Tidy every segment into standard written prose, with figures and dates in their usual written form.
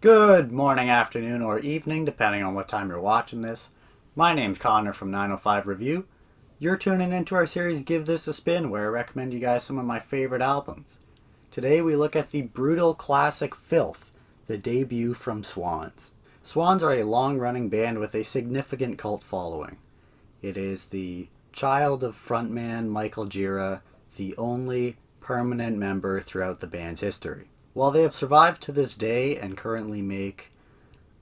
Good morning, afternoon, or evening, depending on what time you're watching this. My name's Connor from 905 Review. You're tuning into our series Give This a Spin, where I recommend you guys some of my favorite albums. Today we look at the brutal classic Filth, the debut from Swans. Swans are a long-running band with a significant cult following. It is the child of frontman Michael Gira, the only permanent member throughout the band's history. While they have survived to this day and currently make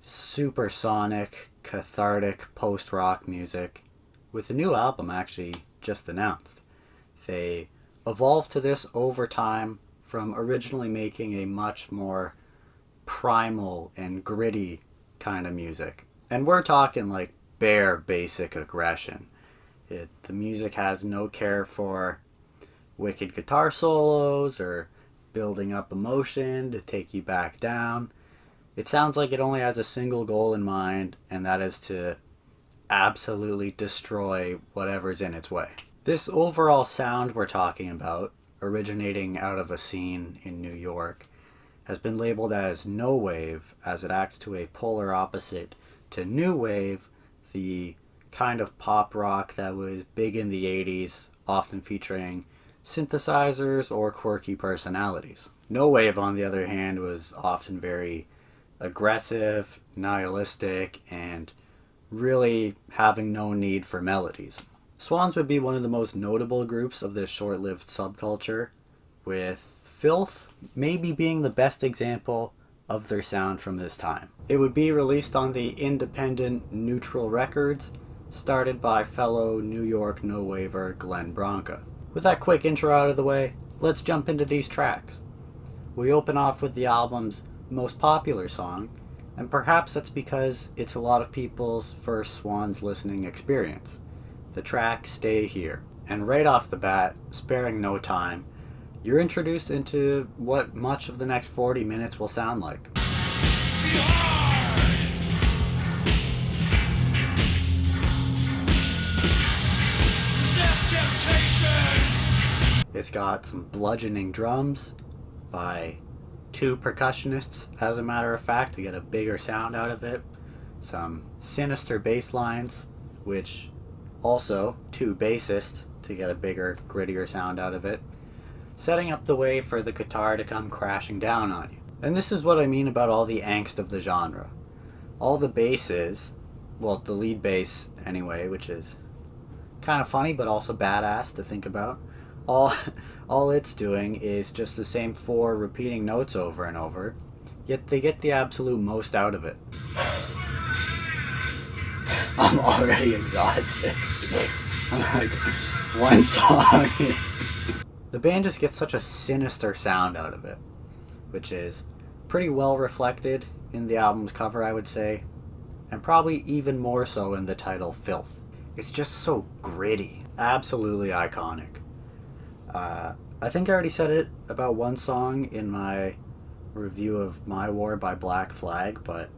supersonic, cathartic post-rock music, with a new album actually just announced, they evolved to this over time from originally making a much more primal and gritty kind of music. And we're talking like bare basic aggression. The music has no care for wicked guitar solos or building up emotion to take you back down. It sounds like it only has a single goal in mind, and that is to absolutely destroy whatever's in its way. This overall sound we're talking about, originating out of a scene in New York, has been labeled as no wave, as it acts to a polar opposite to new wave, the kind of pop rock that was big in the 80s, often featuring synthesizers or quirky personalities. No wave, on the other hand, was often very aggressive, nihilistic, and really having no need for melodies. Swans would be one of the most notable groups of this short-lived subculture, with Filth maybe being the best example of their sound from this time. It would be released on the independent Neutral Records, started by fellow New York no-waver Glenn Branca. With that quick intro out of the way, let's jump into these tracks. We open off with the album's most popular song, and perhaps that's because it's a lot of people's first Swans listening experience. The track Stay Here. And right off the bat, sparing no time, you're introduced into what much of the next 40 minutes will sound like. It's got some bludgeoning drums by two percussionists, as a matter of fact, to get a bigger sound out of it. Some sinister bass lines, which also two bassists to get a bigger, grittier sound out of it, setting up the way for the guitar to come crashing down on you. And this is what I mean about all the angst of the genre. All the basses, well, the lead bass anyway, which is kind of funny but also badass to think about, all it's doing is just the same four repeating notes over and over, yet they get the absolute most out of it. I'm already exhausted. I'm like, one song. The band just gets such a sinister sound out of it, which is pretty well reflected in the album's cover, I would say, and probably even more so in the title Filth. It's just so gritty. Absolutely iconic. I think I already said it about one song in my review of My War by Black Flag, but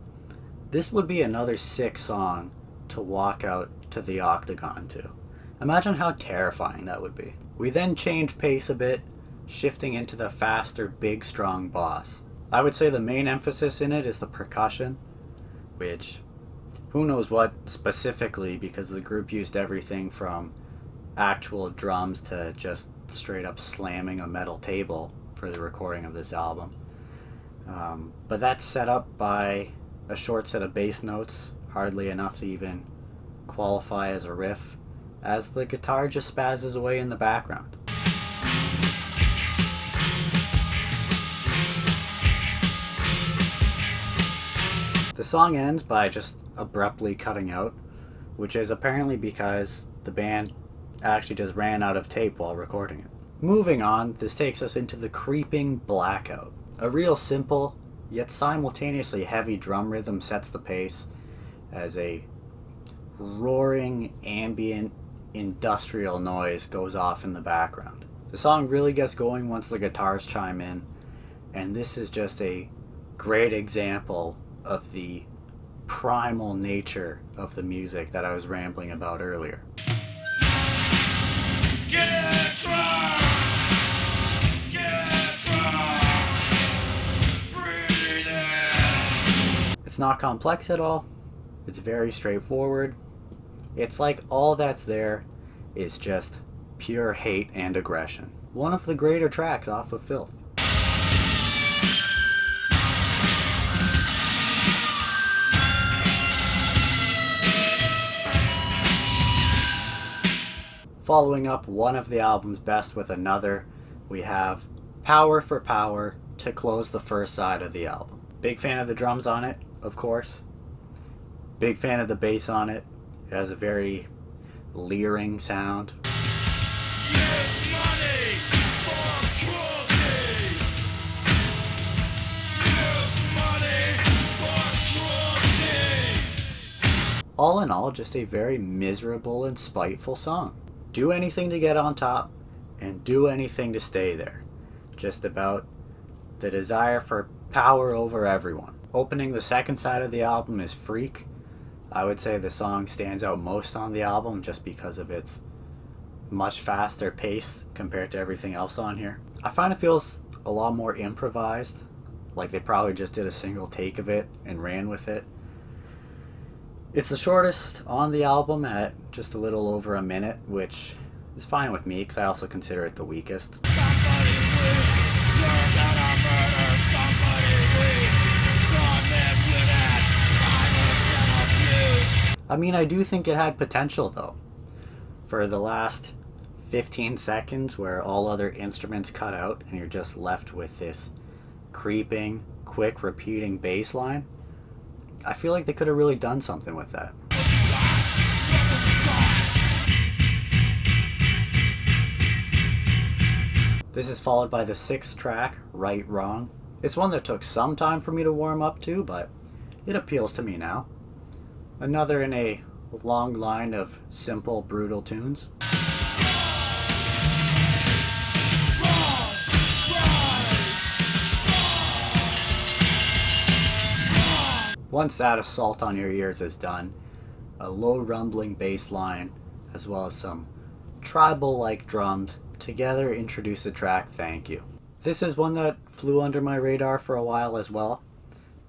this would be another sick song to walk out to the Octagon to. Imagine how terrifying that would be. We then change pace a bit, shifting into the faster, big, strong boss. I would say the main emphasis in it is the percussion, which who knows what specifically, because the group used everything from actual drums to just straight up slamming a metal table for the recording of this album. But that's set up by a short set of bass notes, hardly enough to even qualify as a riff, as the guitar just spazzes away in the background. The song ends by just abruptly cutting out, which is apparently because the band actually just ran out of tape while recording it. Moving on, this takes us into the creeping Blackout. A real simple, yet simultaneously heavy drum rhythm sets the pace as a roaring, ambient, industrial noise goes off in the background. The song really gets going once the guitars chime in, and this is just a great example of the primal nature of the music that I was rambling about earlier. Get drunk! Get drunk! Breathe in! It's not complex at all. It's very straightforward. It's like all that's there is just pure hate and aggression. One of the greater tracks off of Filth. Following up one of the album's best with another, we have Power for Power to close the first side of the album. Big fan of the drums on it, of course. Big fan of the bass on it. It has a very leering sound. Yes, money for cruelty. Yes, money for cruelty. All in all, just a very miserable and spiteful song. Do anything to get on top, and do anything to stay there. Just about the desire for power over everyone. Opening the second side of the album is Freak. I would say the song stands out most on the album just because of its much faster pace compared to everything else on here. I find it feels a lot more improvised, like they probably just did a single take of it and ran with it. It's the shortest on the album at just a little over a minute, which is fine with me because I also consider it the weakest. Somebody weak, you're gonna murder somebody weak. Strong men good at violence and abuse. I mean, I do think it had potential though. For the last 15 seconds where all other instruments cut out and you're just left with this creeping, quick repeating bass line, I feel like they could have really done something with that. This is followed by the sixth track, Right Wrong. It's one that took some time for me to warm up to, but it appeals to me now. Another in a long line of simple, brutal tunes. Once that assault on your ears is done, a low rumbling bass line, as well as some tribal-like drums, together introduce the track Thank You. This is one that flew under my radar for a while as well.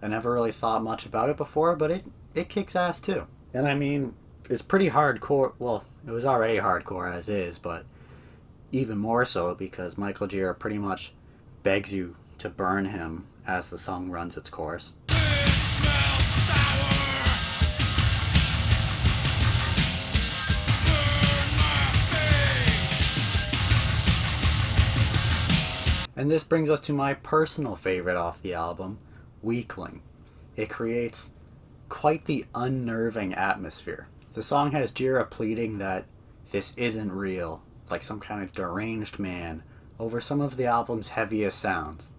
I never really thought much about it before, but it kicks ass too. And I mean, it's pretty hardcore. Well, it was already hardcore as is, but even more so because Michael Gira pretty much begs you to burn him as the song runs its course. And this brings us to my personal favorite off the album, Weakling. It creates quite the unnerving atmosphere. The song has Gira pleading that this isn't real, like some kind of deranged man, over some of the album's heaviest sounds.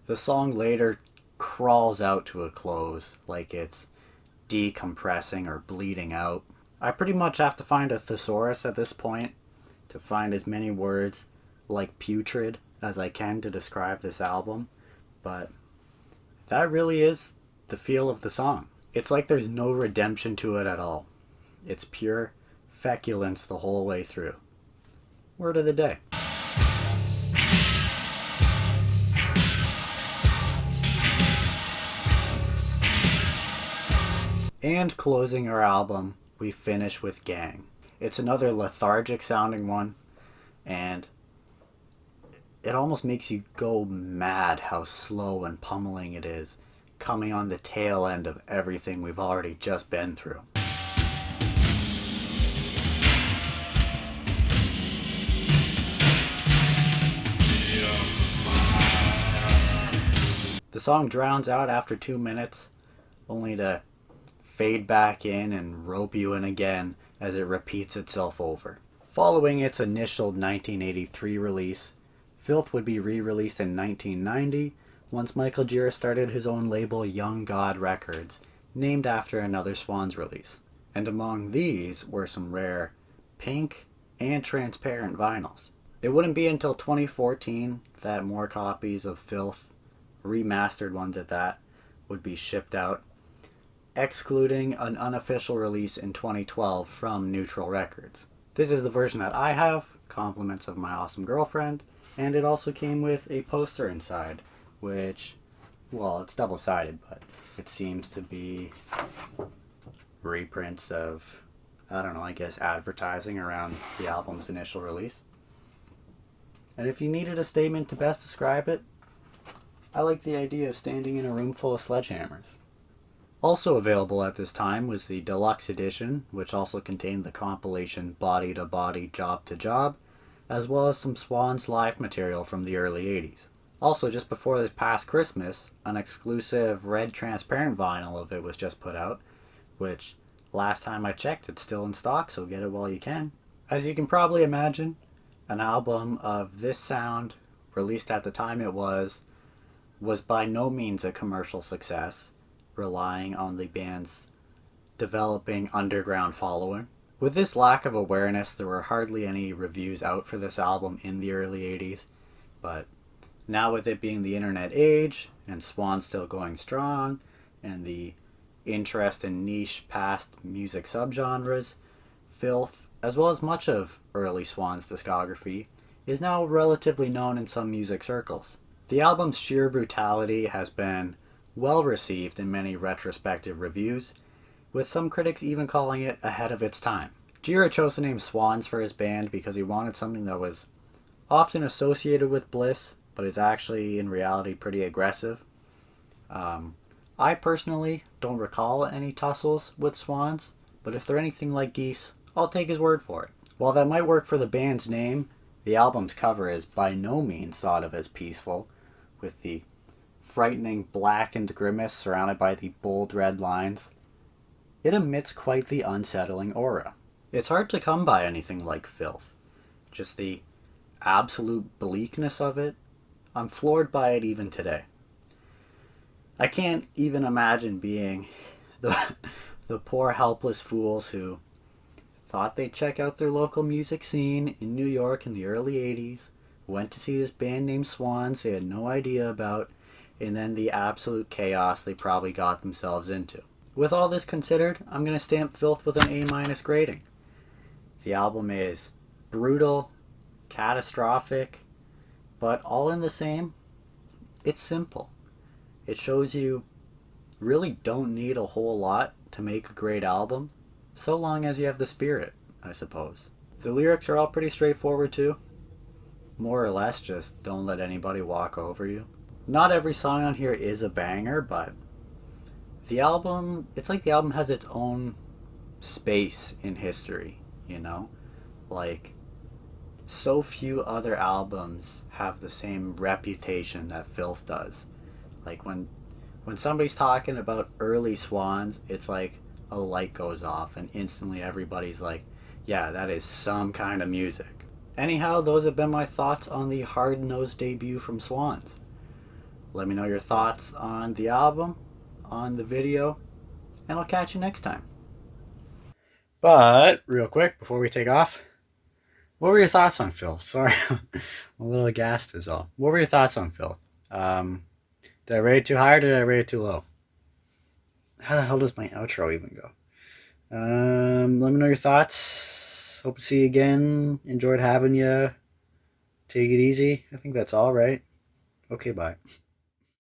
The song later crawls out to a close, like it's decompressing or bleeding out. I pretty much have to find a thesaurus at this point to find as many words like putrid as I can to describe this album, but that really is the feel of the song. It's like there's no redemption to it at all. It's pure feculence the whole way through. Word of the day. And closing our album, we finish with Gang. It's another lethargic sounding one, and it almost makes you go mad how slow and pummeling it is, coming on the tail end of everything we've already just been through. The song drowns out after 2 minutes, only to fade back in and rope you in again as it repeats itself over. Following its initial 1983 release, Filth would be re-released in 1990 once Michael Gira started his own label Young God Records, named after another Swans release. And among these were some rare pink and transparent vinyls. It wouldn't be until 2014 that more copies of Filth, remastered ones at that, would be shipped out, excluding an unofficial release in 2012 from Neutral Records. This is the version that I have, compliments of my awesome girlfriend, and it also came with a poster inside, which, well, it's double-sided, but it seems to be reprints of, I don't know, I guess advertising around the album's initial release. And if you needed a statement to best describe it, I like the idea of standing in a room full of sledgehammers. Also available at this time was the deluxe edition, which also contained the compilation Body to Body, Job to Job, as well as some Swans live material from the early 80s. Also, just before this past Christmas, an exclusive red transparent vinyl of it was just put out, which last time I checked it's still in stock, so get it while you can. As you can probably imagine, an album of this sound, released at the time it was by no means a commercial success, relying on the band's developing underground following. With this lack of awareness, there were hardly any reviews out for this album in the early 80s, but now with it being the internet age, and Swan still going strong, and the interest in niche past music subgenres, Filth, as well as much of early Swan's discography, is now relatively known in some music circles. The album's sheer brutality has been well received in many retrospective reviews, with some critics even calling it ahead of its time. Jira chose the name Swans for his band because he wanted something that was often associated with bliss, but is actually in reality pretty aggressive. I personally don't recall any tussles with swans, but if they're anything like geese, I'll take his word for it. While that might work for the band's name, the album's cover is by no means thought of as peaceful, with the frightening blackened grimace surrounded by the bold red lines. It emits quite the unsettling aura. It's hard to come by anything like Filth. Just the absolute bleakness of it, I'm floored by it even today. I can't even imagine being the poor helpless fools who thought they'd check out their local music scene in New York in the early 80s, went to see this band named Swans they had no idea about, and then the absolute chaos they probably got themselves into. With all this considered, I'm going to stamp Filth with an A- grading. The album is brutal, catastrophic, but all in the same, it's simple. It shows you really don't need a whole lot to make a great album, so long as you have the spirit, I suppose. The lyrics are all pretty straightforward too. More or less just don't let anybody walk over you. Not every song on here is a banger, but the album, it's like the album has its own space in history, you know? Like, so few other albums have the same reputation that Filth does. Like when somebody's talking about early Swans, it's like a light goes off and instantly everybody's like, yeah, that is some kind of music. Anyhow, those have been my thoughts on the hard-nosed debut from Swans. Let me know your thoughts on the album, on the video, and I'll catch you next time. But, real quick, before we take off, what were your thoughts on Filth? Sorry, I'm a little aghast is all. What were your thoughts on Filth? Did I rate it too high or did I rate it too low? How the hell does my outro even go? Let me know your thoughts. Hope to see you again. Enjoyed having you. Take it easy. I think that's all right. Okay, bye.